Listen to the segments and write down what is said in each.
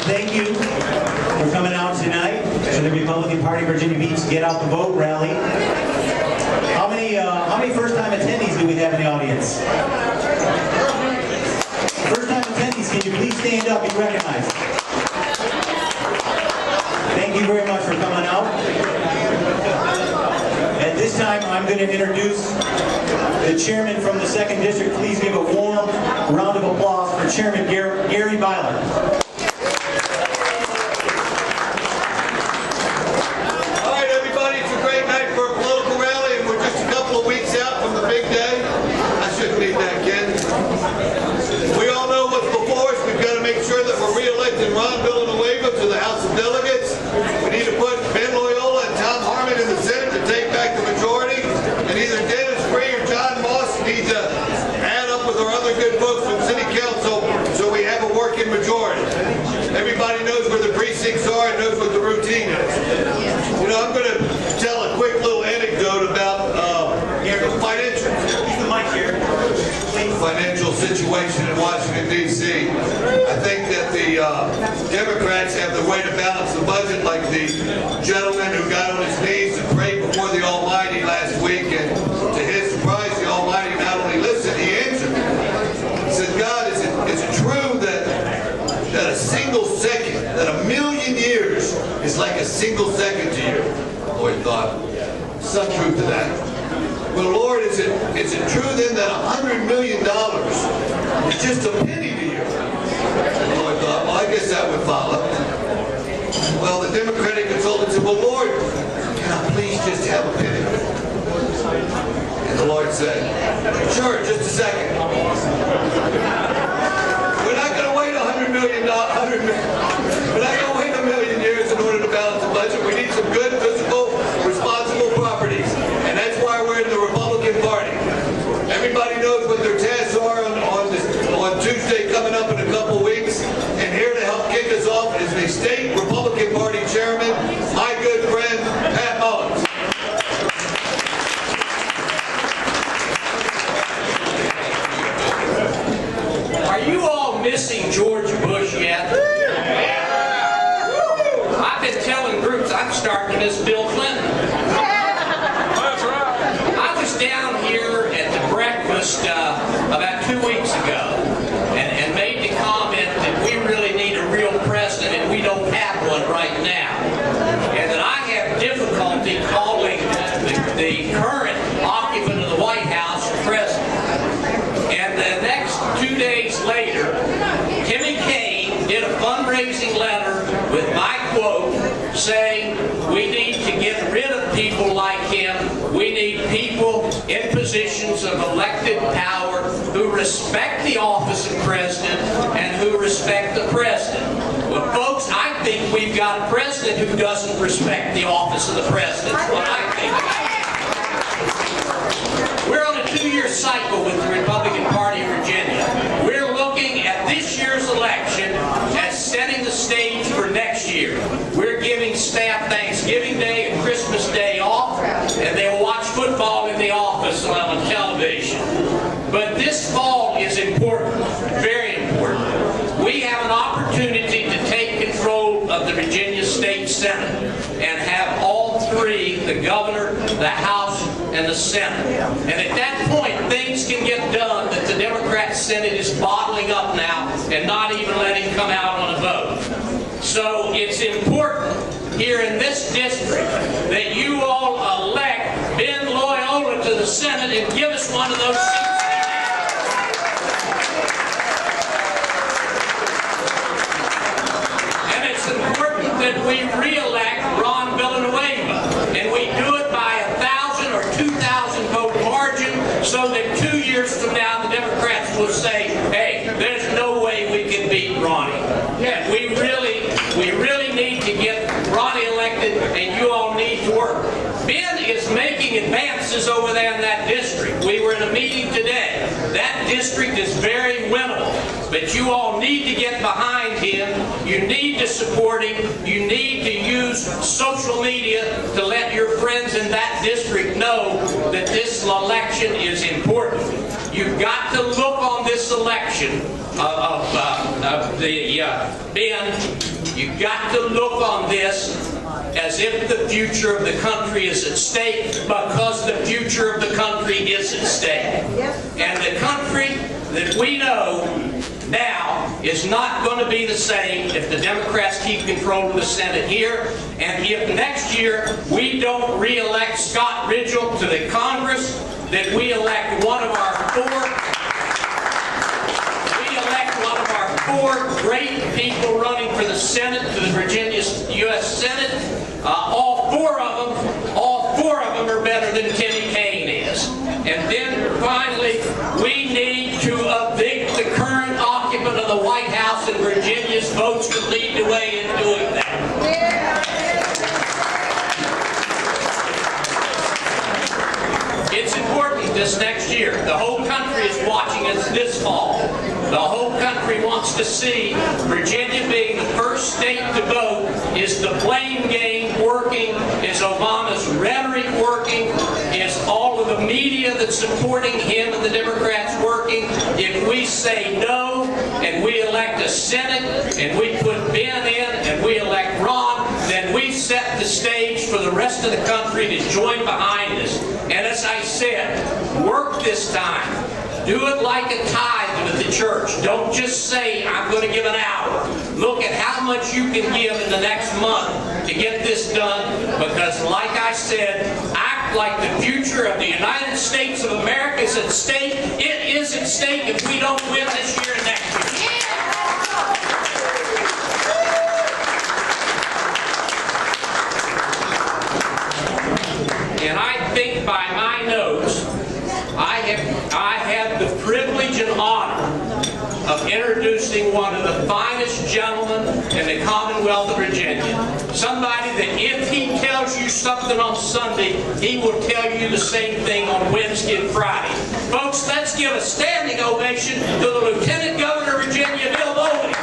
Thank you for coming out tonight to the Republican Party Virginia Beach Get Out the Vote rally. How many first-time attendees do we have in the audience? First-time attendees, can you please stand up and be recognized? Thank you very much for coming out. At this time, I'm going to introduce the chairman from the 2nd District. Please give a warm round of applause for Chairman Gary Byler. Ron Villanueva to the House of Delegates. We need to put Ben Loyola and Tom Harmon in the Senate to take back the majority. And either Dennis Free or John Moss need to add up with our other good folks from City Council so we have a working majority. Everybody knows where the precincts are and knows what the routine is. You know, I'm going to tell a quick little anecdote about financial situation in Washington, D.C. I think that the Democrats have the way to balance the budget, like the gentleman who got on his knees and prayed before the Almighty last week, and to his surprise, the Almighty not only listened, He answered. He said, God, is it true that a single second, that 1,000,000 years is like a single second to you? The Lord thought, some truth to that. Well, Lord, is it true then that $100 million is just a penny to you? And the Lord thought, well, I guess that would follow. Well, the Democratic consultant said, well, Lord, can I please just have a penny? And the Lord said, sure, just a second. We're not going to wait $100 million. We're not going to wait 1,000,000 years in order to balance the budget. We need some good, physical, responsible properties. And that's why we're in the Republican Party. Everybody knows what their tasks are on Tuesday coming up in a couple weeks. And here to help kick us off is the State Republican Party Chairman, my good friend, Pat Mullins. Are you all missing George Bush yet? I've been telling groups I'm starting to miss Bill Clinton. Down here at the breakfast about 2 weeks ago and made the comment that we really need a real president and we don't have one right now. And that I have difficulty calling the current occupant of the White House president. And the next 2 days later, Timmy Kaine did a fundraising letter with my quote saying we need to get rid of people like him. We need people in positions of elected power who respect the office of president and who respect the president. Well, folks, I think we've got a president who doesn't respect the office of the president. That's what I think. We're on a 2-year cycle with the Republican Party of Virginia. We're looking at this year's election as setting the stage for next year. We're giving staff Thanksgiving Day and Christmas Day off, and they'll watch football in the office on television. But this fall is important, very important. We have an opportunity to take control of the Virginia State Senate and have all three, the governor, the House, and the Senate. And at that point, things can get done that the Democrat Senate is bottling up now and not even letting come out on a vote. So it's important here in this district that you all elect Ben Loyola to the Senate and give us one of those seats. And it's important that we re-elect Ron Villanueva, and we do it by 1,000 or 2,000 vote margin, so that 2 years from now the Democrats will say, hey, there's no way we can beat Ronnie. And we really need to get Ronnie elected, and you all need to work. Ben is making advances over there in that district. We were in a meeting today. That district is very winnable, but you all need to get behind him. You need to support him. You need to use social media to let your friends in that district know that this election is important. You've got to look on this election of Ben You got to look on this as if the future of the country is at stake, because the future of the country is at stake. And the country that we know now is not going to be the same if the Democrats keep control of the Senate here, and if next year we don't re-elect Scott Ridgel to the Congress, that we elect one of our four great people running for the Senate, to the Virginia U.S. Senate. All four of them are better than Timmy Kaine is. And then finally, we need to evict the current occupant of the White House, and Virginia's votes could lead the way in doing that. It's important this next year. The whole country is watching us this fall. The whole country wants to see Virginia being the first state to vote. Is the blame game working? Is Obama's rhetoric working? Is all of the media that's supporting him and the Democrats working? If we say no, and we elect a Senate, and we put Ben in, and we elect Ron, then we set the stage for the rest of the country to join behind us. And as I said, work this time. Do it like a tithe with the church. Don't just say, I'm going to give an hour. Look at how much you can give in the next month to get this done, because like I said, act like the future of the United States of America is at stake. It is at stake if we don't win this year and next year. And I think by my notes, I had the privilege and honor of introducing one of the finest gentlemen in the Commonwealth of Virginia. Somebody that if he tells you something on Sunday, he will tell you the same thing on Wednesday and Friday. Folks, let's give a standing ovation to the Lieutenant Governor of Virginia, Bill Bowley.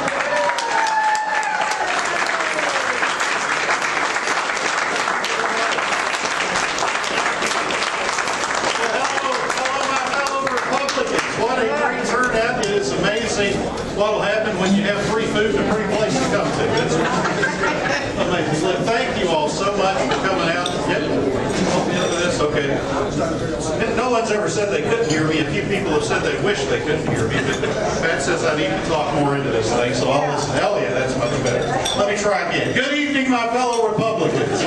It's amazing what will happen when you have free food and a free place to come to. It's amazing. Look, thank you all so much for coming out. Yep. Into this, okay. No one's ever said they couldn't hear me. A few people have said they wish they couldn't hear me. But Pat says I need to talk more into this thing, so I'll listen. Hell yeah, that's much better. Let me try again. Good evening, my fellow Republicans.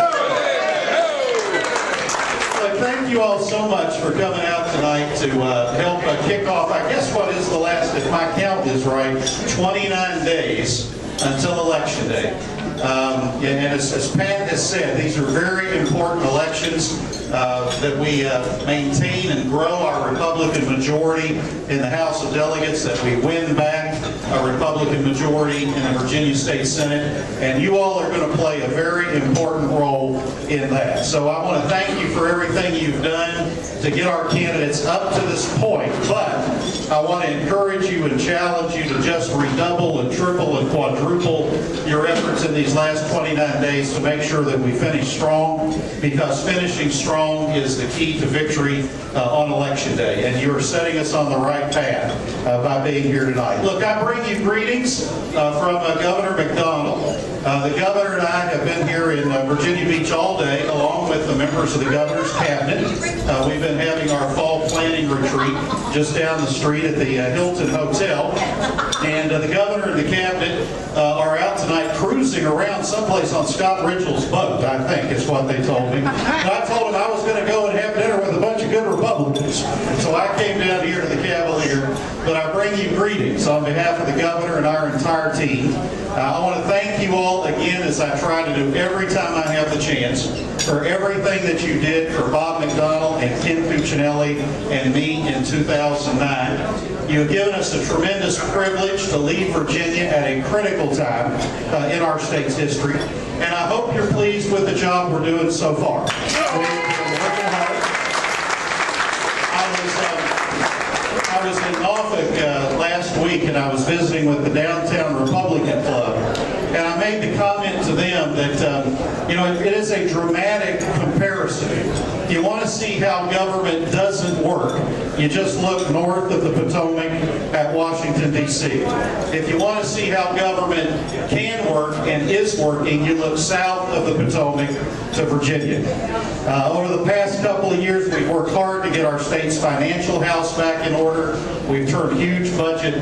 Thank you all so much for coming out tonight to help kick off, I guess what is the last, if my count is right, 29 days until Election Day. And as Pat has said, these are very important elections that we maintain and grow our Republican majority in the House of Delegates, that we win back a Republican majority in the Virginia State Senate, and you all are going to play a very important role in that. So I want to thank you for everything you've done to get our candidates up to this point, but I want to encourage you and challenge you to just redouble and triple and quadruple your efforts in these last 29 days to make sure that we finish strong, because finishing strong is the key to victory on Election Day, and you are setting us on the right path by being here tonight. Look, I bring you greetings from Governor McDonnell. The governor and I have been here in Virginia Beach all day, along with the members of the governor's cabinet. We've been having our fall planning retreat just down the street at the Hilton Hotel, and the governor and the cabinet are out tonight cruising around someplace on Scott Ridgel's boat, I think is what they told me. And I told them I was going to go and have dinner with a bunch of good Republicans. So I came down here to the Cavalier, but I bring you greetings on behalf of the governor and our entire team. I want to thank you all again, as I try to do every time I have the chance, for everything that you did for Bob McDonnell and Ken Cuccinelli and me in 2009. You have given us a tremendous privilege to lead Virginia at a critical time in our state's history, and I hope you're pleased with the job we're doing so far. I was in Norfolk last week, and I was visiting with the Downtown Republican Club. And I made the comment to them that, it is a dramatic comparison. If you want to see how government doesn't work, you just look north of the Potomac at Washington, D.C. If you want to see how government can work and is working, you look south of the Potomac to Virginia. Over the past couple of years, we've worked hard to get our state's financial house back in order. We've turned huge budget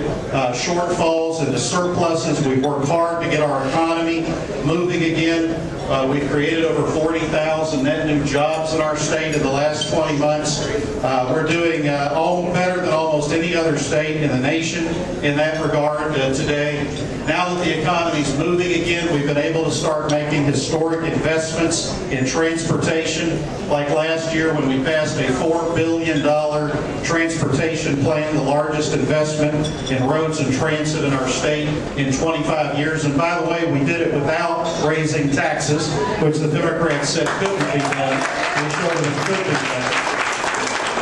shortfalls into surpluses. We've worked hard to get our economy moving again. We've created over 40,000 net new jobs in our state in the last 20 months. We're doing better than almost any other state in the nation in that regard today. Now that the economy's moving again, we've been able to start making historic investments in transportation, like last year when we passed a $4 billion transportation plan, the largest investment in roads and transit in our state in 25 years. And by the way, we did it without raising taxes, which the Democrats said couldn't be done. We showed them it could be done.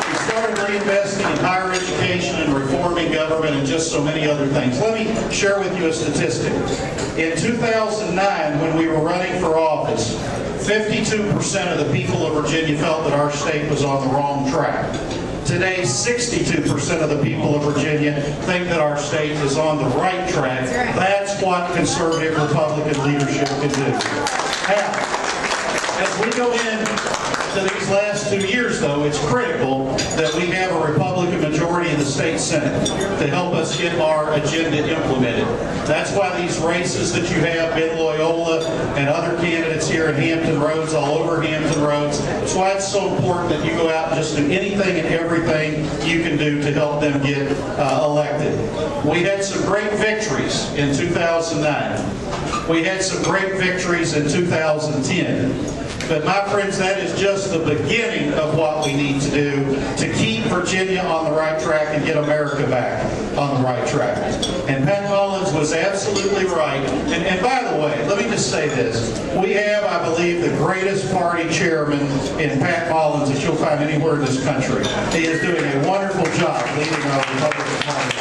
We started reinvesting in higher education and reforming government and just so many other things. Let me share with you a statistic. In 2009, when we were running for office, 52% of the people of Virginia felt that our state was on the wrong track. Today, 62% of the people of Virginia think that our state is on the right track. That's what conservative Republican leadership can do. Now, as we go into these last 2 years, though, it's critical that we have a Republican majority in the state Senate to help us get our agenda implemented. That's why these races that you have, Ben Loyola and other candidates here in Hampton Roads, all over Hampton Roads, that's why it's so important that you go out and just do anything and everything you can do to help them get elected. We had some great victories in 2009. We had some great victories in 2010. But my friends, that is just the beginning of what we need to do to keep Virginia on the right track and get America back on the right track. And Pat Collins was absolutely right. And by the way, let me just say this. We have, I believe, the greatest party chairman in Pat Collins that you'll find anywhere in this country. He is doing a wonderful job leading our Republican Party.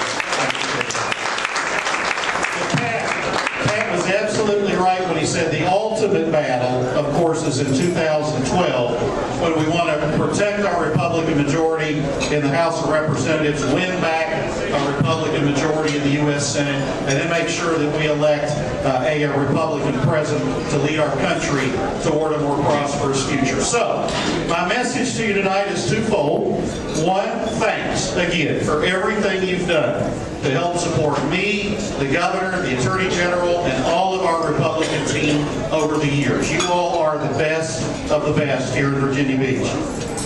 Pat was absolutely right when he said the ultimate battle, of course, is in 2012, when we want to protect our Republican majority in the House of Representatives, win back a Republican majority in the U.S. Senate, and then make sure that we elect a Republican president to lead our country toward a more prosperous future. So, my message to you tonight is twofold. One, thanks again for everything you've done to help support me, the governor, the attorney general, and all of our Republican team over the years. You all are the best of the best here in Virginia Beach.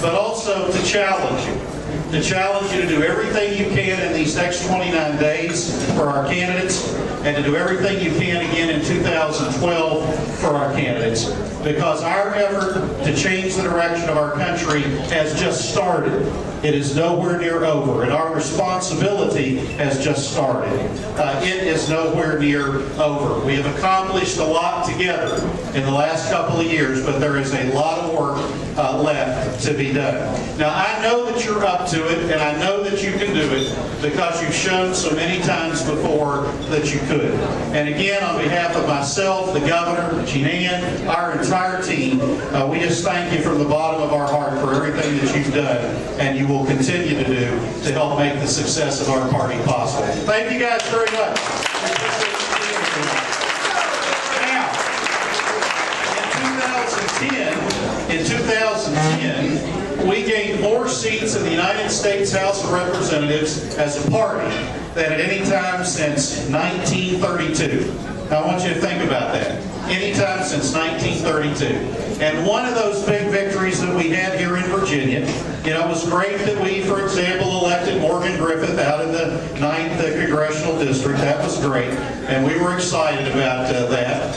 But also to challenge you to do everything you can in these next 29 days for our candidates, and to do everything you can again in 2012 for our candidates, because our effort to change the direction of our country has just started. It is nowhere near over, and our responsibility has just started. It is nowhere near over. We have accomplished a lot together in the last couple of years, but there is a lot of work left to be done. Now, I know that you're up to it, and I know that you can do it because you've shown so many times before that you could. And again, on behalf of myself, the governor, Jean Ann, our entire team, we just thank you from the bottom of our heart for everything that you've done and you will continue to do to help make the success of our party possible. Thank you guys very much. Now, in 2010, we gained more seats in the United States House of Representatives as a party than at any time since 1932. Now, I want you to think about that. Any time since 1932. And one of those big victories that we had here in Virginia, it was great that we, for example, elected Morgan Griffith out in the 9th Congressional District. That was great, and we were excited about that.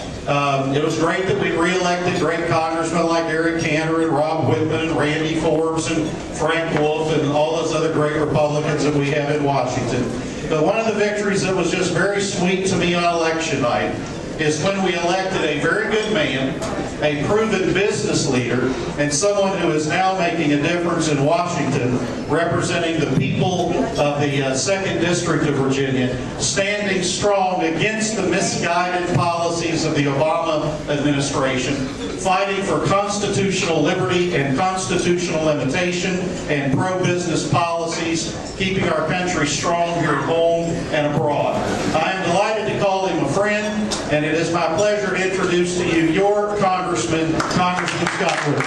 It was great that we re-elected great congressmen like Eric Cantor and Rob Whitman and Randy Forbes and Frank Wolf and all those other great Republicans that we have in Washington. But one of the victories that was just very sweet to me on election night is when we elected a very good man a proven business leader, and someone who is now making a difference in Washington, representing the people of the 2nd District of Virginia, standing strong against the misguided policies of the Obama administration, fighting for constitutional liberty and constitutional limitation and pro-business policies, keeping our country strong here at home and abroad. I am delighted to call him a friend, and it is my pleasure to introduce to you your Congressman, Congressman Scott Wood.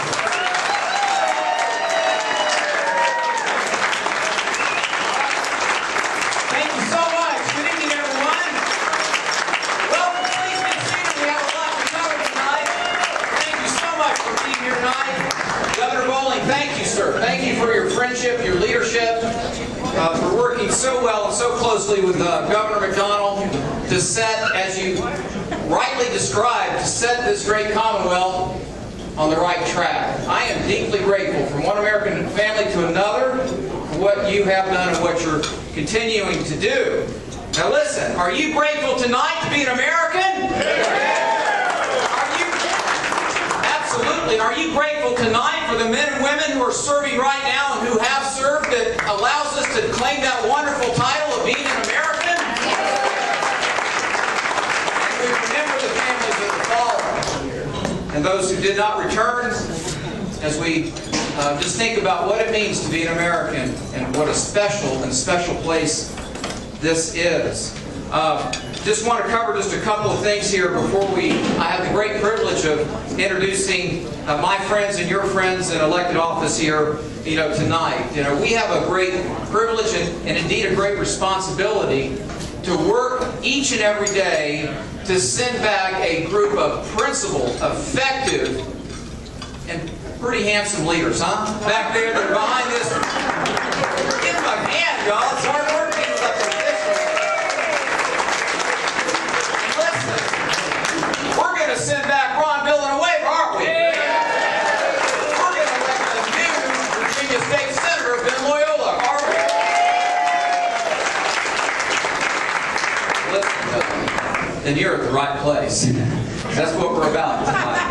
Your leadership, for working so well and so closely with Governor McDonnell to set, as you rightly described, to set this great Commonwealth on the right track. I am deeply grateful from one American family to another for what you have done and what you're continuing to do. Now listen, are you grateful tonight to be an American? Absolutely. Are you grateful tonight for the men and women who are serving right now and who have served that allows us to claim that wonderful title of being an American? And we remember the families of the fallen and those who did not return as we just think about what it means to be an American and what a special place this is. Just want to cover just a couple of things here before I have the great privilege of introducing my friends and your friends in elected office here, tonight. We have a great privilege and indeed a great responsibility to work each and every day to send back a group of principled, effective, and pretty handsome leaders, huh? Back there, they're behind this. Give them a hand, y'all. It's hard work being elected officials. To send back Ron, Bill, and a waiver, aren't we? We're going to elect a new Virginia State Senator, Ben Loyola, aren't we? Listen, then you're at the right place. That's what we're about tonight.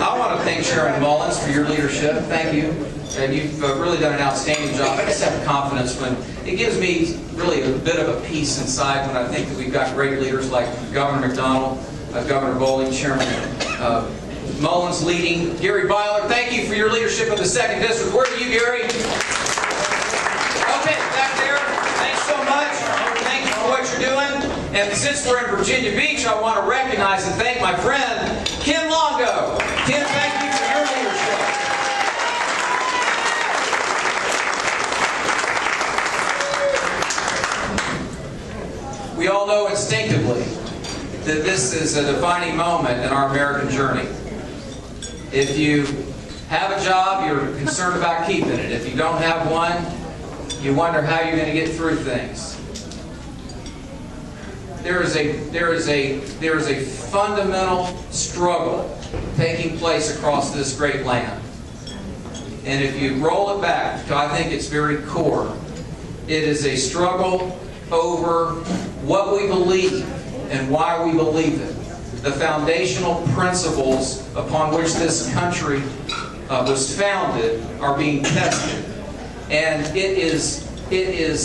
I want to thank Sharon Mullins for your leadership. Thank you. And you've really done an outstanding job. I just have confidence when it gives me really a bit of a peace inside when I think that we've got great leaders like Governor McDonnell, Governor Bowling, Chairman Mullins leading. Gary Byler, thank you for your leadership in the 2nd District. Where are you, Gary? Okay, back there. Thanks so much. Thank you for what you're doing. And since we're in Virginia Beach, I want to recognize and thank my friend, Ken Longo. Ken, thank you for your leadership. We all know instinctively that this is a defining moment in our American journey. If you have a job, you're concerned about keeping it. If you don't have one, you wonder how you're going to get through things. There is a fundamental struggle taking place across this great land. And if you roll it back to, I think, its very core, it is a struggle over what we believe and why we believe it. The foundational principles upon which this country was founded are being tested. And it is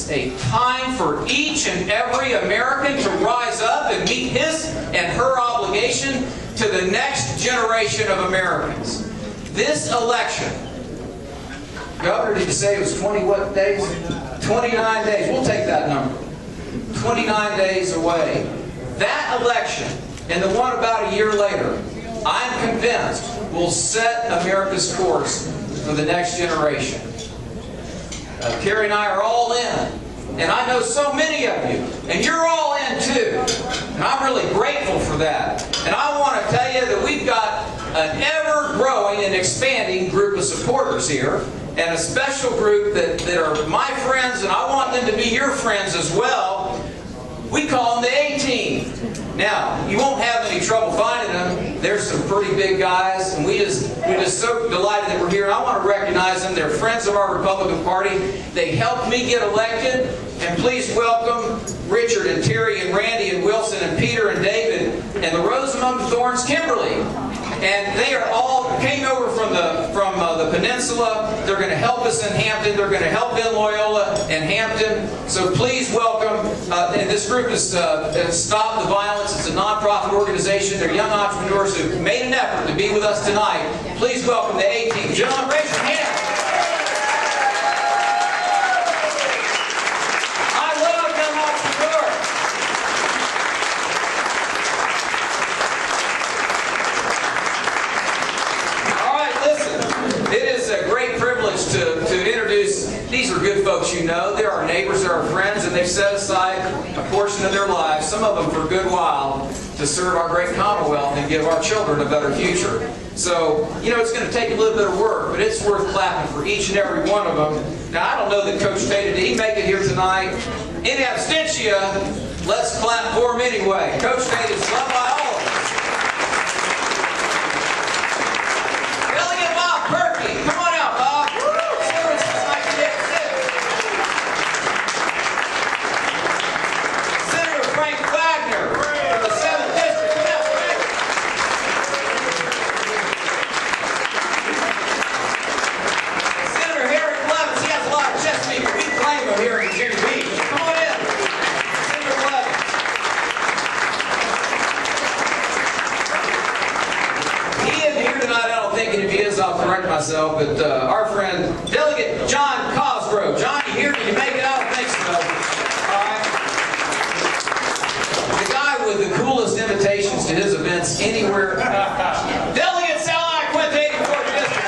a time for each and every American to rise up and meet his and her obligation to the next generation of Americans. This election, Governor, did you say it was 20 what days? 29 days. We'll take that number. 29 days away. That election, and the one about a year later, I'm convinced will set America's course for the next generation. Terry and I are all in, and I know so many of you, and you're all in too. And I'm really grateful for that. And I want to tell you that we've got an ever-growing and expanding group of supporters here, and a special group that are my friends, and I want them to be your friends as well. We call them the A-Team. Now, you won't have any trouble finding them. They're some pretty big guys, and we're just so delighted that we're here. And I want to recognize them. They're friends of our Republican Party. They helped me get elected. And please welcome Richard and Terry and Randy and Wilson and Peter and David and the Rose Among the Thorns, Kimberly. And they are all came over from the peninsula. They're going to help us in Hampton. They're going to help in Loyola and Hampton. So please welcome. And this group is Stop the Violence. It's a nonprofit organization. They're young entrepreneurs who made an effort to be with us tonight. Please welcome the A-Team. Gentlemen, raise your hands. To introduce, these are good folks you know. They're our neighbors, they're our friends, and they've set aside a portion of their lives, some of them for a good while, to serve our great Commonwealth and give our children a better future. So, you know, it's going to take a little bit of work, but it's worth clapping for each and every one of them. Now, I don't know that Coach Tate, did he make it here tonight? In absentia, let's clap for him anyway. Coach Tate is loved by all of us. Delegate Bob Perky, come on out, Bob. Here in Virginia Beach. Come on in. Senator Levin. He isn't here tonight, I don't think, and if he is, I'll correct myself, but our friend, Delegate John Cosgrove. John, you here? Can you make it? I don't think so. All right. The guy with the coolest invitations to his events anywhere. Delegate Sal Quinte, 84th District.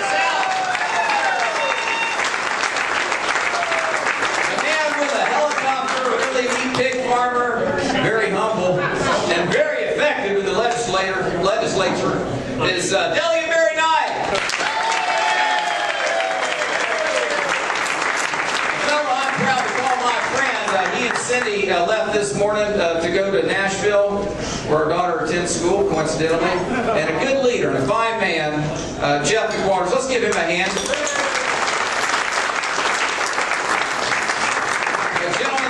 Pig farmer, very humble, and very effective in the legislature is Delegate Mary Knight. I'm proud to call my friend. He and Cindy left this morning to go to Nashville, where our daughter attends school, coincidentally, and a good leader and a fine man, Jeff McWaters. Let's give him a hand.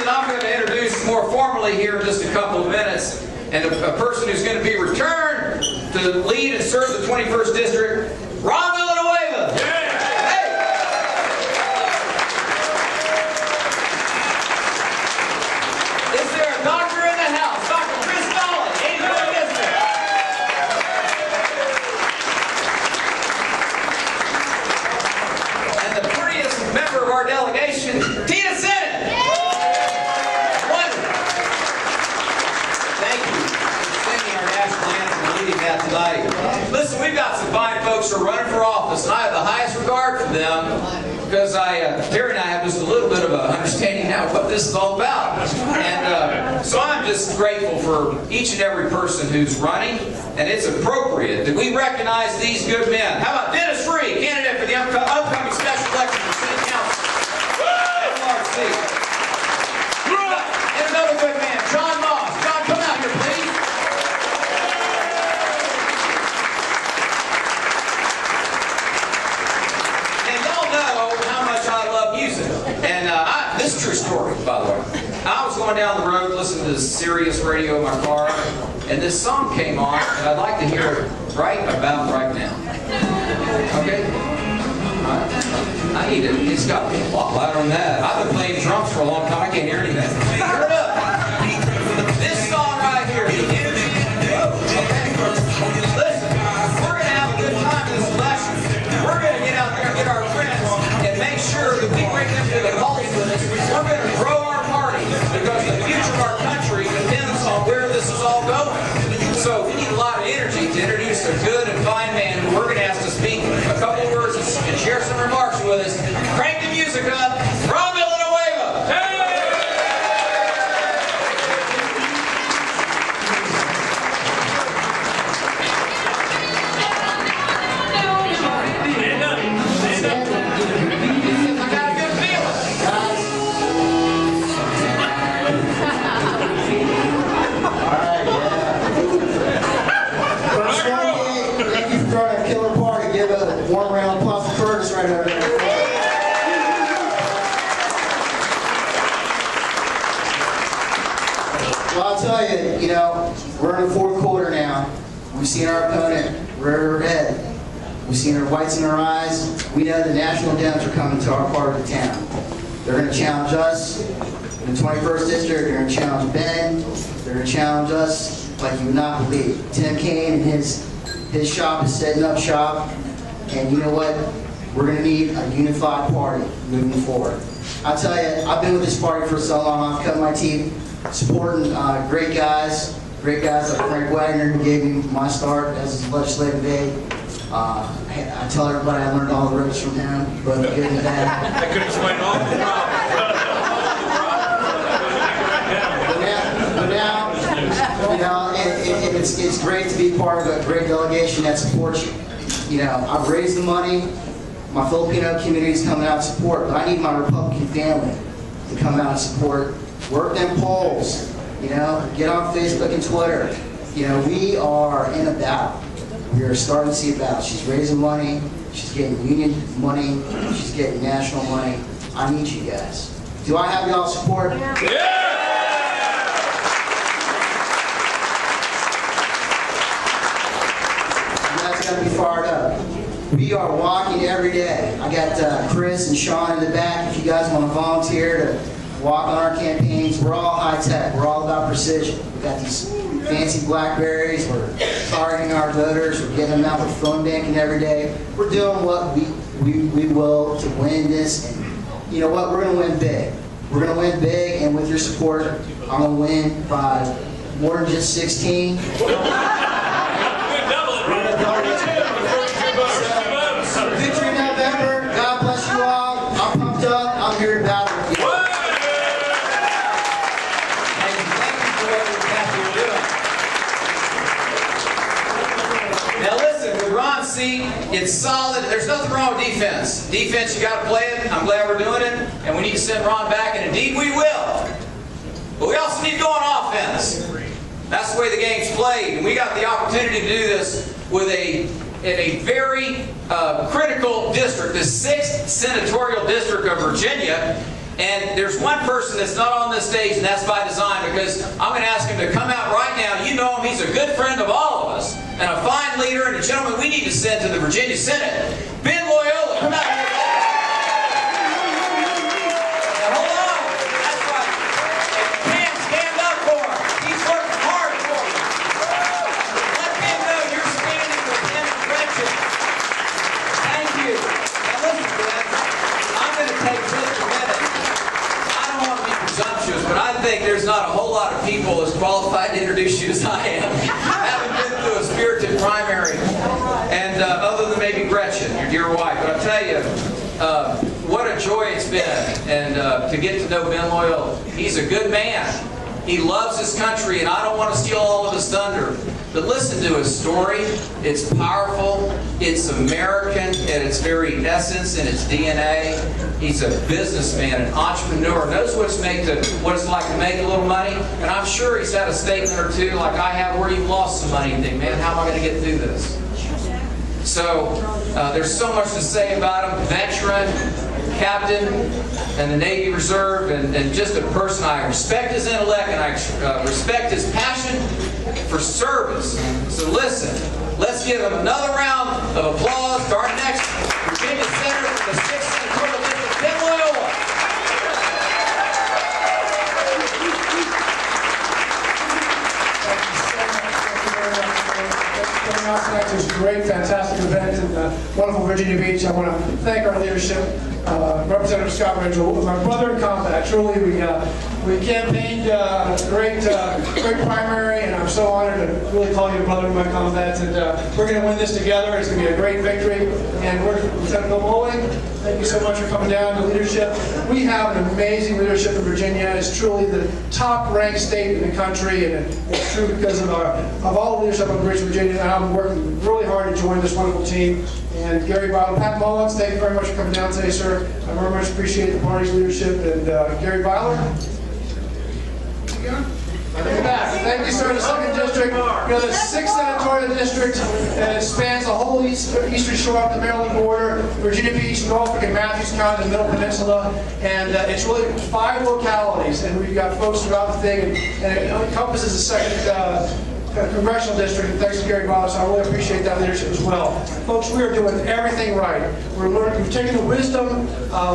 I'm going to introduce more formally here in just a couple of minutes, and a person who's going to be returned to lead and serve the 21st District, Ron Villanueva. Hey. Is there a doctor in the house? Dr. Chris Dolan, 84th District. And the prettiest member of our delegation, Tina Senate. Tonight. Listen, we've got some fine folks who are running for office, and I have the highest regard for them because Terry and I have just a little bit of an understanding now of what this is all about. And so I'm just grateful for each and every person who's running, and it's appropriate that we recognize these good men. How about Dennis Free, candidate for the upcoming special election for City Council? LRC. And another good man, John Moss. John, come out here, please. And this is a true story, by the way. I was going down the road listening to this Sirius radio in my car, and this song came on, and I'd like to hear it right about right now. Okay? I need it. It's got to be a lot louder than that. I've been playing drums for a long time. I can't hear anything. Hear it up. This song right here. Okay? Listen, we're going to have a good time in this election. We're going to get out there and get our friends and make sure that we bring them to the polls with us. We're going to grow our party because the future of our country depends on where this is all going. So we need a lot of energy to introduce a good and fine man who we're going to ask to speak a couple of words and share some remarks with us. Crank the music up. Ron Villanueva. Hey! Warm round of applause for Curtis right over there. Well, I'll tell you, you know, we're in the fourth quarter now, We've seen our opponent rear her head. We've seen her whites in her eyes. We know the national Dems are coming to our part of the town. They're going to challenge us in the 21st district. They're going to challenge Ben. They're going to challenge us like you would not believe. Tim Kaine and his shop is setting up shop. And you know what? We're going to need a unified party moving forward. I tell you, I've been with this party for so long. I've cut my teeth supporting great guys like Frank Wagner, who gave me my start as his legislative aide. I tell everybody I learned all the ropes from him, but good and bad. That could explain all the But now, it's great to be part of a great delegation that supports you. You know, I've raised the money. My Filipino community is coming out and support, but I need my Republican family to come out and support. Work them polls. You know, get on Facebook and Twitter. You know, we are in a battle. We are starting to see a battle. She's raising money. She's getting union money. She's getting national money. I need you guys. Do I have y'all's support? Yeah! You guys got to be fired up. We are walking every day. I got Chris and Sean in the back. If you guys want to volunteer to walk on our campaigns, we're all high tech. We're all about precision. We've got these fancy Blackberries. We're targeting our voters. We're getting them out with phone banking every day. We're doing what we will to win this. And you know what? We're going to win big. We're going to win big, and with your support, I'm going to win by more than just 16. Victory in November. God bless you all. I'm pumped up. I'm here to battle with you. Now listen, with Ron's seat, it's solid. There's nothing wrong with defense. Defense, you got to play it. I'm glad we're doing it, and we need to send Ron back, and indeed we will. But we also need to go on offense. That's the way the game's played, and we got the opportunity to do this with in a very critical district, the 6th senatorial district of Virginia. And there's one person that's not on this stage, and that's by design, because I'm going to ask him to come out right now. You know him. He's a good friend of all of us, and a fine leader, and a gentleman we need to send to the Virginia Senate. Ben Loyola, come out here. Now, hold on. That's right. Ben, stand up for him. He's working hard for you. Let Ben know you're standing with him and Gretchen. Thank you. Now, listen, Ben. I'm going to take just a minute. I don't want to be presumptuous, but I think there's not a whole lot of people as qualified to introduce you as I am. I haven't been through a spirited primary, and other than maybe Gretchen, your dear wife. But I tell you, what a joy it's been, and to get to know Ben Loyola. He's a good man. He loves his country, and I don't want to steal all of his thunder. But listen to his story. It's powerful, it's American at its very essence and its DNA. He's a businessman, an entrepreneur, knows what it's like to make a little money. And I'm sure he's had a statement or two like I have where you've lost some money and think, man, how am I going to get through this? So there's so much to say about him. Veteran, captain, and the Navy Reserve, and just a person. I respect his intellect, and I respect his passion for service. So listen, let's give him another round of applause to our next Virginia Senator from the 6th Senatorial District, Ben Loyola. Coming out tonight to this great, fantastic event in wonderful Virginia Beach. I want to thank our leadership, Representative Scott Rangel, my brother in combat. Truly, we campaigned great primary, and I'm so honored to really call you a brother in my combat. And we're going to win this together. It's going to be a great victory. And we're Lieutenant Bill Bowling. Thank you so much for coming down to leadership. We have an amazing leadership in Virginia. It's truly the top-ranked state in the country, and it's true because of all the leadership of Virginia. And I'm working really hard to join this wonderful team. And Gary Byler, Pat Mullins, thank you very much for coming down today, sir. I very much appreciate the party's leadership. And Gary Byler. Thank you, sir. The 2nd District, the 6th Senatorial District, and it spans the whole eastern shore up the Maryland border, Virginia Beach, Norfolk, and Matthews County, the Middle Peninsula, and it's really 5 localities, and we've got folks throughout the thing, and it encompasses the 2nd congressional district, and thanks to Gary Wallace, I really appreciate that leadership as well. Folks, we are doing everything right. We've taken the wisdom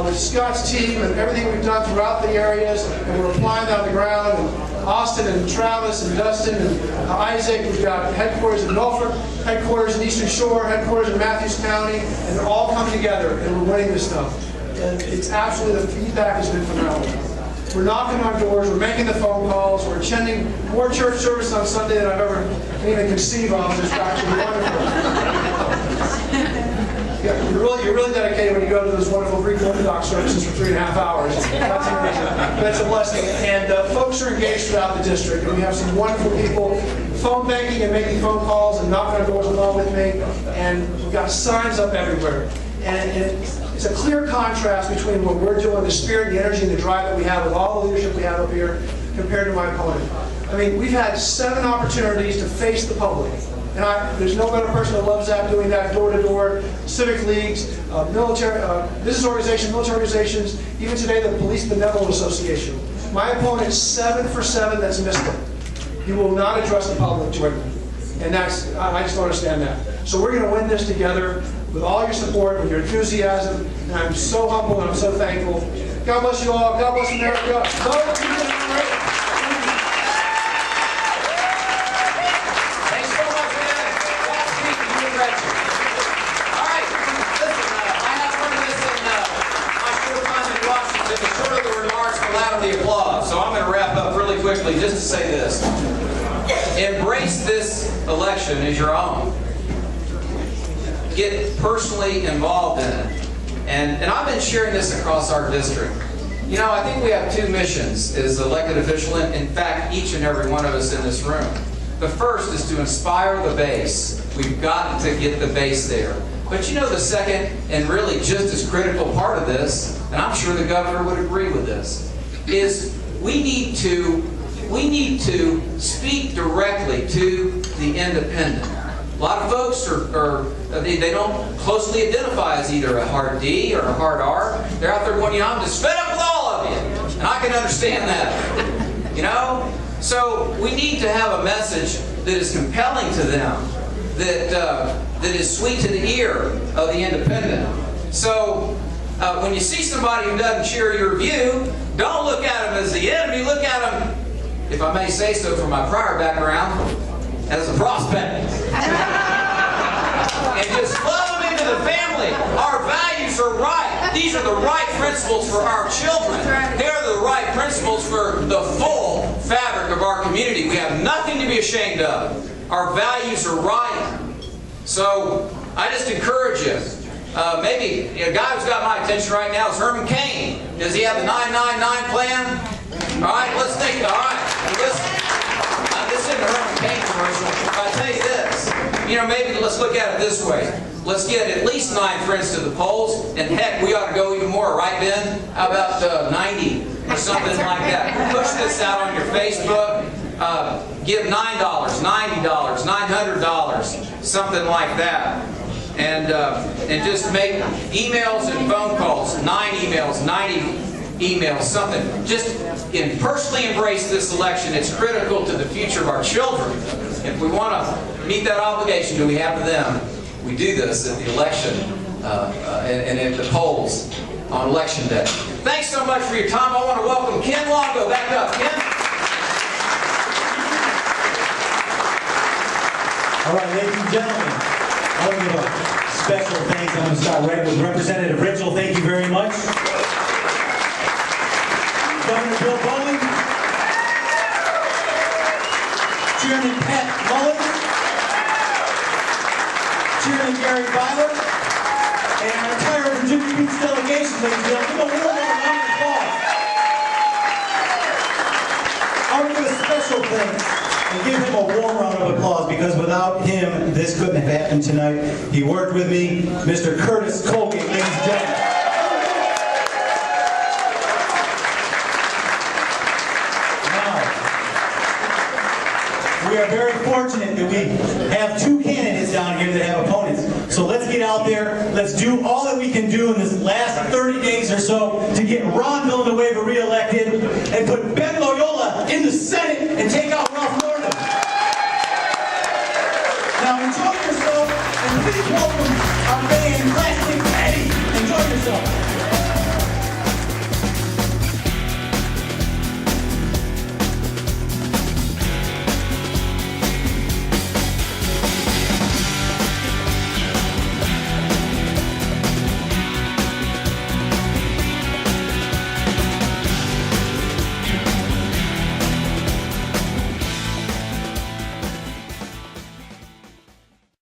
with Scott's team and everything we've done throughout the areas, and we're applying that on the ground. And Austin and Travis and Dustin and Isaac, we've got headquarters in Norfolk, headquarters in Eastern Shore, headquarters in Matthews County, and they're all coming together, and we're winning this stuff. And it's absolutely, the feedback has been phenomenal. We're knocking on doors, we're making the phone calls, we're attending more church service on Sunday than I've ever even conceived of. It's actually wonderful. Yeah, you're really dedicated when you go to those wonderful Greek Orthodox services for 3.5 hours. That's amazing. That's a blessing. And folks are engaged throughout the district, and we have some wonderful people phone banking and making phone calls and knocking on doors along with me. And we've got signs up everywhere. And it's a clear contrast between what we're doing, the spirit, the energy, and the drive that we have with all the leadership we have up here, compared to my opponent. I mean, we've had 7 opportunities to face the public. And there's no better person that loves that, doing that door-to-door, civic leagues, military, business organizations, military organizations, even today the Police Benevolent Association. My opponent, 7 for 7, that's missed it. He will not address the public directly. And I just don't understand that. So we're going to win this together with all your support, with your enthusiasm, and I'm so humble and I'm so thankful. God bless you all. God bless America. Thanks so much, man. Godspeed to you and Gretchen. All right, listen, I have learned this in my short time in Washington. The shorter the remarks, the louder the applause. So I'm going to wrap up really quickly just to say this. Embrace this election as your own. Get personally involved in it. And I've been sharing this across our district. You know, I think we have 2 missions as elected official, in fact, each and every one of us in this room. The first is to inspire the base. We've got to get the base there. But you know, the second, and really just as critical part of this, and I'm sure the governor would agree with this, is we need to speak directly to the independent. A lot of folks they don't closely identify as either a hard D or a hard R. They're out there going, I'm just fed up with all of you. And I can understand that. You know? So we need to have a message that is compelling to them, that is sweet to the ear of the independent. So when you see somebody who doesn't share your view, don't look at them as the enemy. Look at them, if I may say so from my prior background, as a prospect. And just love them into the family. Our values are right. These are the right principles for our children. They're the right principles for the full fabric of our community. We have nothing to be ashamed of. Our values are right. So I just encourage you. Maybe a guy who's got my attention right now is Herman Cain. Does he have the 999 plan? All right, let's think. All right, listen. This isn't a Herman Cain commercial. I'll tell you this. You know, maybe let's look at it this way. Let's get at least 9 friends to the polls, and heck, we ought to go even more, right, Ben? How about 90 or something like that? Push this out on your Facebook. Give $9, $90, $900, something like that. And just make emails and phone calls, 9 emails, 90 emails, something. Just personally embrace this election. It's critical to the future of our children. If we want to meet that obligation that we have to them, we do this at the election and at the polls on Election Day. Thanks so much for your time. I want to welcome Ken Longo back up. Ken? All right, ladies and gentlemen, I want to give a special thanks. I'm going to start right with Representative Ritchell. Thank you very much. Governor Bill Bowen, Chairman Pat Mullins, Chairman Gary Byler, and our entire Virginia Beach delegation, ladies and gentlemen. Give a warm round of applause. I want to give a special thanks and give him a warm round of applause, because without him, this couldn't have happened tonight. He worked with me, Mr. Curtis Colgate, ladies and gentlemen. We are very fortunate that we have 2 candidates down here that have opponents. So let's get out there. Let's do all that we can do in this last 30 days or so to get Ron Villanueva reelected and put Ben Loyola in the Senate and take out Ralph Northam. please welcome our band, Plastic Patty. Enjoy yourself.